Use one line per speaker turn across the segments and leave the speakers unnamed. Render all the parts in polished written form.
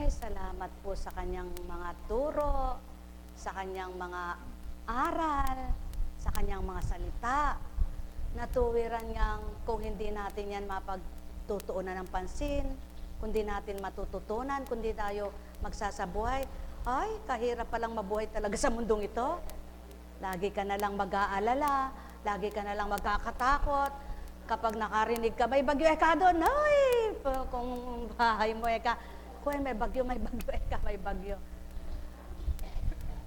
Ay, salamat po sa kanyang mga turo, sa kanyang mga aral, sa kanyang mga salita. Natuwiran niyang kung hindi natin yan mapagtutuunan ng pansin, kundi natin matututunan, kundi tayo magsasabuhay, ay, kahirap palang mabuhay talaga sa mundong ito. Lagi ka na lang mag-aalala, lagi ka na lang magkakatakot. Kapag nakarinig ka, may bagyo eka doon, ay, kung bahay mo eka, kung may bagyo eka, may bagyo.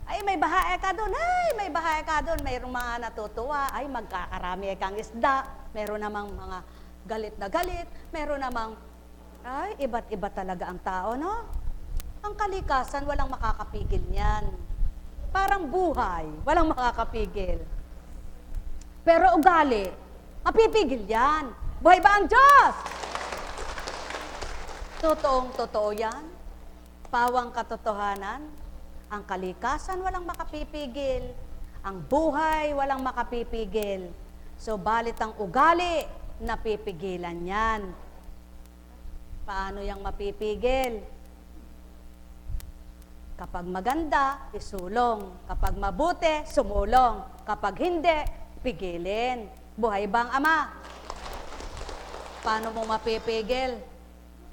Ay, may baha eka doon, ay, may baha eka doon. Mayroong mga natutuwa, ay, magkakarami ekang isda. Meron namang mga galit na galit, meron namang, ay, iba't iba talaga ang tao, no? Ang kalikasan, walang makakapigil niyan. Parang buhay, walang makakapigil. Pero ugali, mapipigil yan. Buhay ba ang Diyos? Totoo yan. Pawang katotohanan. Ang kalikasan, walang makapipigil. Ang buhay, walang makapipigil. So, balit ang ugali, napipigilan yan. Paano yang mapipigil? Kapag maganda, isulong. Kapag mabuti, sumulong. Kapag hindi, pigilin. Buhay bang Ama? Paano mo mapipigil?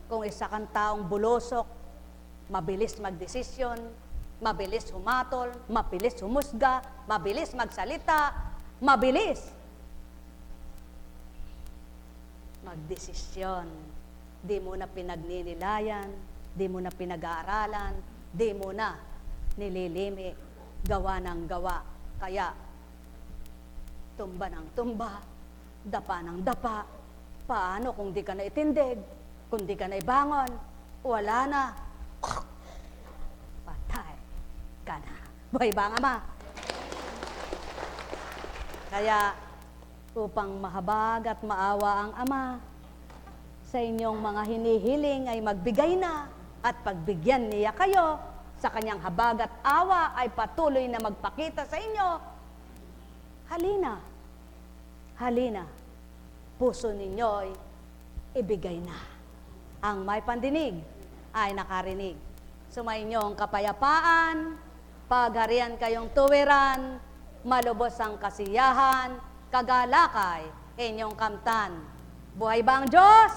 Kung isa kang taong bulusok, mabilis magdesisyon, mabilis humatol, mabilis humusga, mabilis magsalita, mabilis magdesisyon. Di mo na pinagninilayan, di mo na pinag-aaralan, di mo na nililimi, gawa ng gawa. Kaya, tumba ng tumba, dapa ng dapa. Paano kung di ka na itindig, kung di ka na ibangon, wala na. Patay ka na. Buhay ba ang Ama? Kaya, upang mahabag at maawa ang Ama, sa inyong mga hinihiling ay magbigay na at pagbigyan niya kayo sa kanyang habag at awa ay patuloy na magpakita sa inyo. Halina, halina, puso ninyo'y ibigay na. Ang may pandinig ay nakarinig. Sumainyo ang kapayapaan, pagharian kayong tuwiran, malubos ang kasiyahan, kagalakay, inyong kamtan. Buhay ba ang Diyos?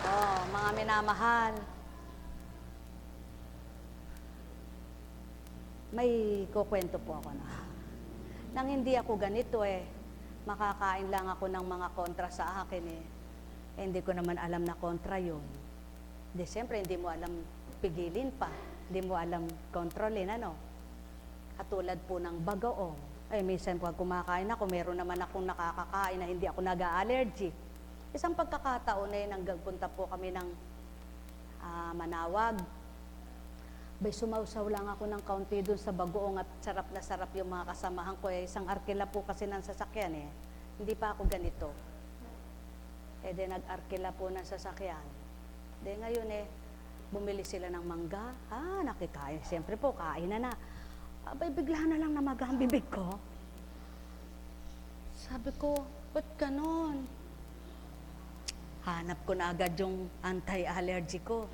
Oh, mga minamahal, may kukwento po ako na. Nang hindi ako ganito makakain lang ako ng mga kontra sa akin hindi ko naman alam na kontra yun. Di siyempre, hindi mo alam pigilin pa. Hindi mo alam kontrolin, ano? Katulad po ng bagoong. Minsan pag kumakain ako, meron naman akong nakakakain na hindi ako nag-allergy. Isang pagkakataon nagpunta po kami ng Manawag. Sumausaw lang ako ng kaunti doon sa bagoong at sarap na sarap yung mga kasamahan ko. Isang arkila po kasi ng sasakyan Hindi pa ako ganito. Nag-arkila po ng sasakyan. Ngayon bumili sila ng mangga. Nakikain. Siyempre po, kain na. Bigla na lang namaga ang bibig ko. Sabi ko, ba't ganon? Hanap ko na agad yung anti-allergy ko.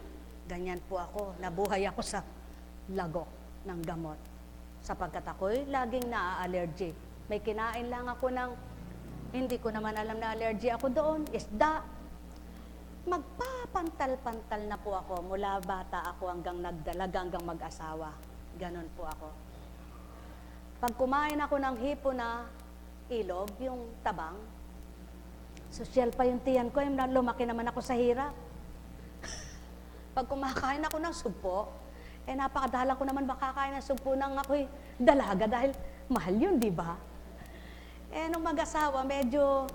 Ganyan po ako. Nabuhay ako sa lagok ng gamot. Sapagkat ako'y laging naa-allergy. May kinain lang ako ng, hindi ko naman alam na allergy ako doon, isda. Magpapantal-pantal na po ako. Mula bata ako hanggang nagdalaga, hanggang mag-asawa. Ganon po ako. Pag kumain ako ng hipo na ilog, yung tabang, sosyal pa yung tiyan ko, lumaki naman ako sa hirap. Pag kumakain ako ng sugpo, napakadala ko naman makakain ng sugpo ng ako'y dalaga dahil mahal yun, di ba? Nung mag-asawa, medyo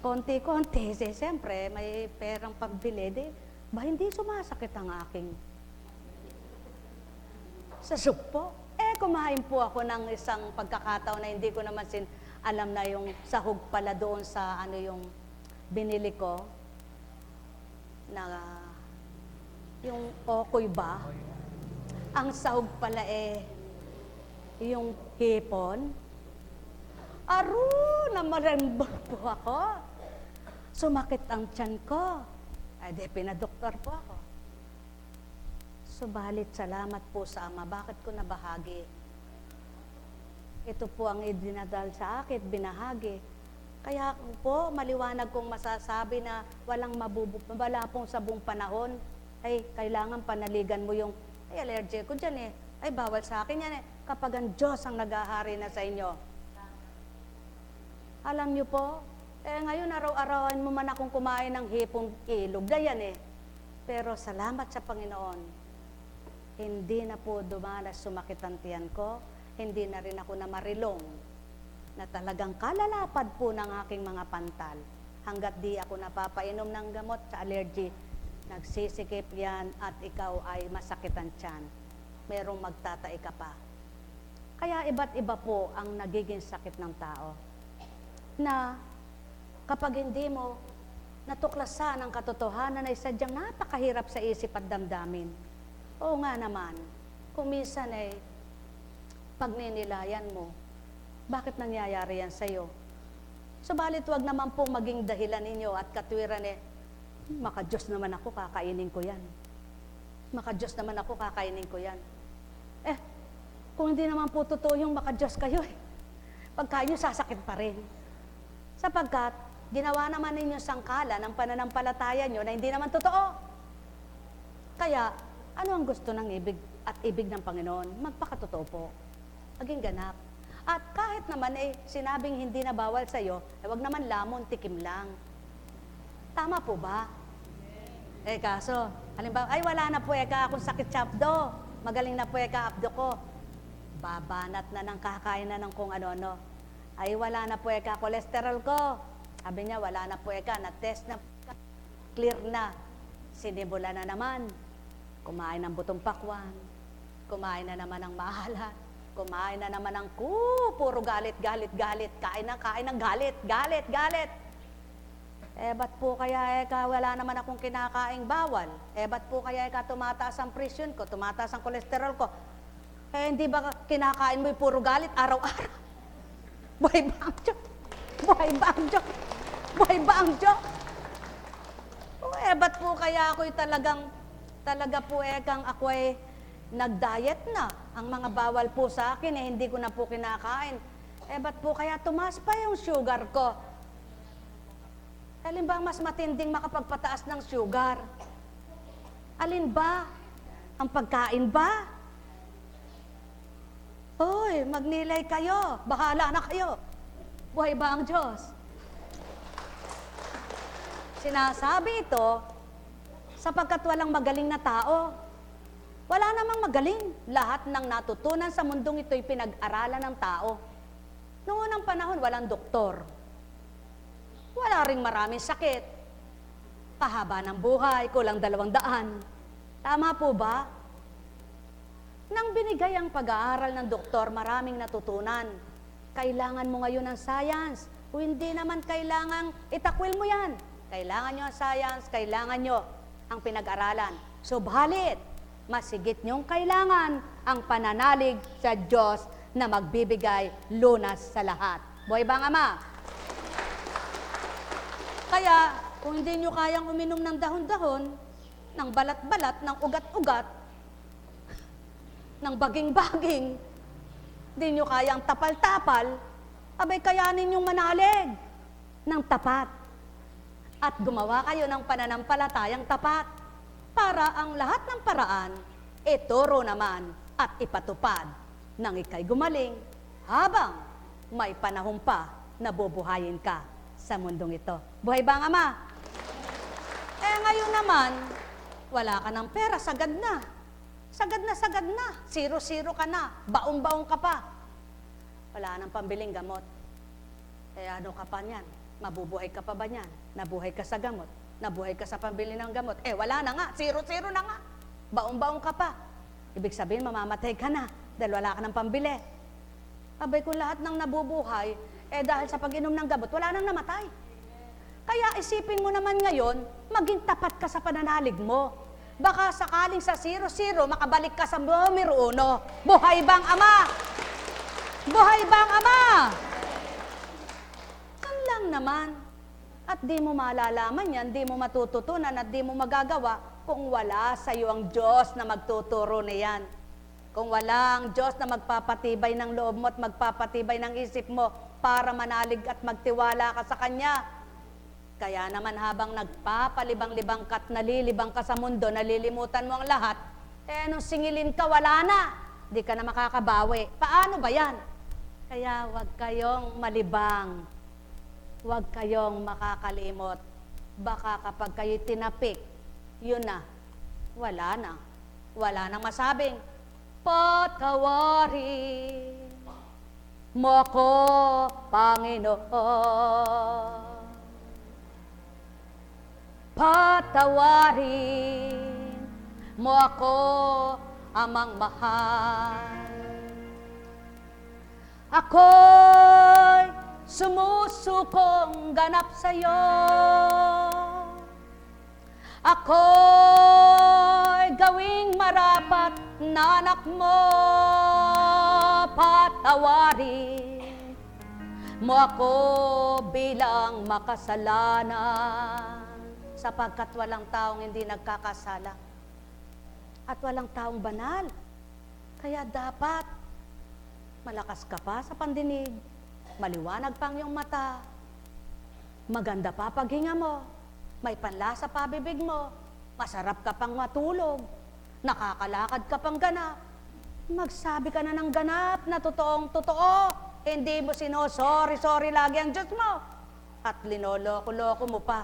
konti-konti, siyempre, may perang pagbili, hindi sumasakit ang aking sa sugpo. Kumain po ako ng isang pagkakataon na hindi ko naman alam na yung sahog pala doon sa yung binili ko na yung okoy ba? Ang sahog pala yung hipon. Namarembol po ako. Sumakit ang tiyan ko. Pinadoktor po ako. Subalit salamat po sa Ama. Bakit ko nabahagi? Ito po ang idinadal sa akin, binahagi. Kaya po, maliwanag kong masasabi na wala pong sabong panahon, ay kailangan panaligan mo yung, ay allergy ko dyan eh, ay bawal sa akin yan eh, kapag ang Diyos ang naghahari na sa inyo. Alam niyo po, ngayon araw-arawan mo man akong kumain ng hipong ilog, ganyan eh. Pero salamat sa Panginoon, hindi na po dumalas sumakit ang tiyan ko, hindi na rin ako namarilong, na talagang kalalapad po ng aking mga pantal. Hanggat di ako napapainom ng gamot sa allergy, nagsisikip yan at ikaw ay masakit ang tiyan. Merong magtatai ka pa. Kaya iba't iba po ang nagiging sakit ng tao. Na kapag hindi mo natuklasan ang katotohanan ay sadyang napakahirap sa isip at damdamin. Oo nga naman, kung minsan ay pagninilayan mo, bakit nangyayari yan sa'yo? Subalit wag naman pong maging dahilan ninyo at katwiran eh, maka-Diyos naman ako, kakainin ko yan. Maka-Diyos naman ako, kakainin ko yan. Kung hindi naman po totoo yung maka-Diyos kayo eh, pagkain nyo sasakit pa rin. Sapagkat, ginawa naman ninyo sangkala ng pananampalataya nyo na hindi naman totoo. Kaya, ano ang gusto ng ibig at ibig ng Panginoon? Magpakatotoo po. Maging ganap. At kahit naman sinabing hindi na bawal sa'yo, wag naman lamon, tikim lang. Tama po ba? Kaso, halimbawa, ay wala na po akong sakit sa abdo. Magaling na po abdo ko. Babanat na ng kakain na ng kung ano-ano. Ay wala na po cholesterol ko. Sabi niya, wala na po na-test na clear na. Sinibula na naman. Kumain ng butong pakwan. Kumain na naman ng maalat. Kumain na naman ng puro galit. Kain ng galit. Ba't po kaya wala naman akong kinakaing bawal? Ba't po kaya tumataas ang presyon ko, tumataas ang kolesterol ko? Hindi ba kinakain mo yung puro galit araw-araw? Buhay ba ang Diyos? Buhay ba ang Diyos? Ba't po kaya ako'y talaga po ako ay nag-diet na. Ang mga bawal po sa akin, hindi ko na po kinakain. Ba't po kaya tumaas pa yung sugar ko? Alin ba ang mas matinding makapagpataas ng sugar? Alin ba? Ang pagkain ba? Hoy, magnilay kayo. Bahala na kayo. Buhay ba ang Diyos? Sinasabi ito sapagkat walang magaling na tao. Wala namang magaling. Lahat ng natutunan sa mundong ito'y pinag-aralan ng tao. Noong unang panahon, walang doktor. Wala ring maraming sakit. Kahaba ng buhay, kulang 200. Tama po ba? Nang binigay ang pag-aaral ng doktor, maraming natutunan. Kailangan mo ngayon ng science. O hindi naman kailangang itakwil mo yan. Kailangan nyo ang science, kailangan nyo ang pinag-aralan. Subalit, masigit nyong kailangan ang pananalig sa Diyos na magbibigay lunas sa lahat. Buhay ba ang Ama? Kaya, kung hindi nyo kayang uminom ng dahon-dahon, ng balat-balat, ng ugat-ugat, ng baging-baging, hindi nyo kayang tapal-tapal, abay kayanin nyong manalig ng tapat. At gumawa kayo ng pananampalatayang tapat para ang lahat ng paraan, ituro naman at ipatupad nang ika'y gumaling habang may panahon pa na bubuhayin ka sa mundong ito. Buhay ba ang Ama? Ngayon naman, wala ka ng pera, sagad na. Sagad na. Zero ka na. Baong-baong ka pa. Wala nang pambiling gamot. Ano ka pa niyan? Mabubuhay ka pa ba niyan? Nabuhay ka sa gamot. Nabuhay ka sa pambili ng gamot. Wala na nga. Zero na nga. Baong-baong ka pa. Ibig sabihin, mamamatay ka na dahil wala ka ng pambili. Abay, kung lahat ng nabubuhay, dahil sa pag-inom ng gamot, wala nang namatay. Kaya isipin mo naman ngayon, maging tapat ka sa pananalig mo. Baka sakaling sa 0-0, makabalik ka sa numero 1. Buhay bang Ama? Buhay bang Ama? Yan lang naman. At di mo malalaman yan, di mo matututunan at di mo magagawa kung wala sa iyo ang Diyos na magtuturo na yan. Kung wala ang Diyos na magpapatibay ng loob mo at magpapatibay ng isip mo para manalig at magtiwala ka sa Kanya. Kaya naman habang nagpapalibang-libang ka at nalilibang ka sa mundo, nalilimutan mo ang lahat, nung singilin ka, wala na. Di ka na makakabawi. Paano ba yan? Kaya huwag kayong malibang. Huwag kayong makakalimot. Baka kapag kayo tinapik, yun na. Wala na. Wala nang masabing, patawarin mo ako, Panginoon. Patawarin mo ako, Amang mahal. Ako'y sumusukong ganap sa'yo. Ako'y gawing marapat na anak mo. Patawarin mo ako bilang makasalanan, sapagkat walang taong hindi nagkakasala at walang taong banal. Kaya dapat malakas ka pa sa pandinig, maliwanag pang iyong mata, maganda pa paghinga mo, may panlasa pa bibig mo, masarap ka pang matulog, nakakalakad ka pang ganap, magsabi ka na ng ganap na totoong totoo, hindi mo sorry lagi ang Diyos mo, at linoloko-loko mo pa.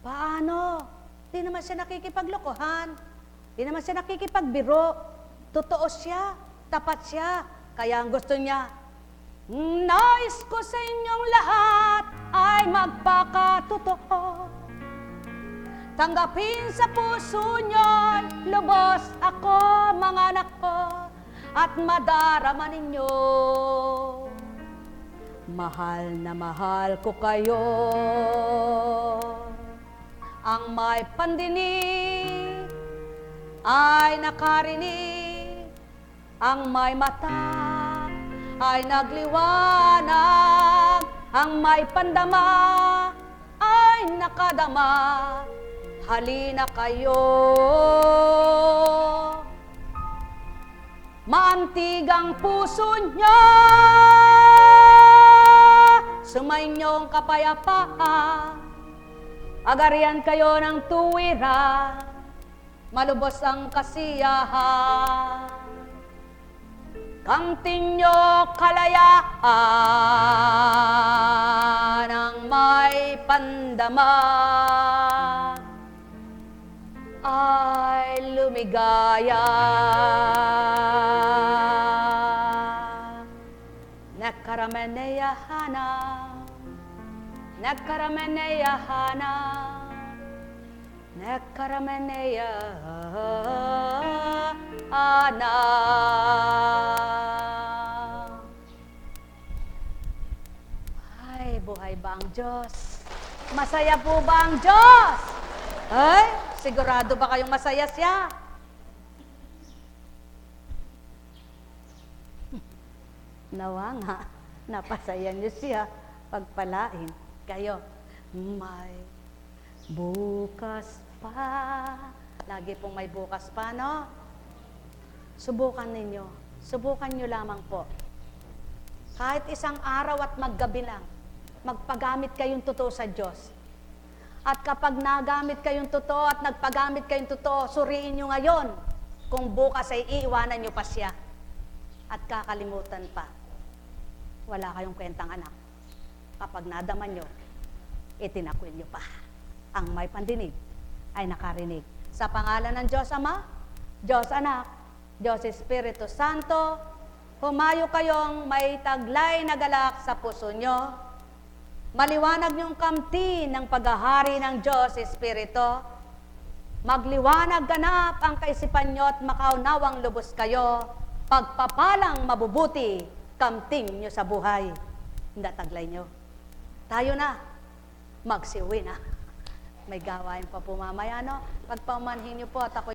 Paano? Di naman siya nakikipaglokohan, di naman siya nakikipagbiro, totoo siya, tapat siya, kaya ang gusto niya, nais ko sa inyong lahat ay magpakatotoo. Tanggapin sa puso niyo'y lubos ako, mga anak ko, at madarama ninyo. Mahal na mahal ko kayo. Ang may pandinig ay nakarinig, ang may mata ay nagliwanag, ang may pandama ay nakadama. Halina kayo, maantigang puso niya, sumainyong kapayapaan, agarian kayo ng tuwira, malubos ang kasiyahan. Kamtin nyo kalayaan ang may pandama ay lumigaya. Nagkarameneyahana, nagkarameneyahana, nagkarameneyahana. Ay, buhay ba ang Diyos? Masaya po ba ang Diyos? Ay, sigurado ba kayong masaya siya? Nawa nga, napasaya niyo siya, pagpalain kayo. May bukas pa. Lagi pong may bukas pa, no? Subukan ninyo. Subukan nyo lamang po. Kahit isang araw at maggabi lang, magpagamit kayong totoo sa Diyos. At kapag nagamit kayong totoo at nagpagamit kayong totoo, suriin nyo ngayon kung bukas ay iiwanan nyo pa siya. At kakalimutan pa. Wala kayong kwentang anak. Kapag nadaman nyo, itinakwil nyo pa. Ang may pandinig ay nakarinig. Sa pangalan ng Diyos Ama, Diyos Anak, Diyos Espiritu Santo, humayo kayong may taglay na galak sa puso nyo. Maliwanag niyong kamti ng paghahari ng Diyos Espiritu. Magliwanag ganap ang kaisipan nyo at makaunawang lubos kayo. Pagpapalang mabubuti, kamting nyo sa buhay. Hindi taglay nyo. Tayo na, magsiuwi na. May gawain pa po mamaya, no? Pagpamanhin nyo po at ako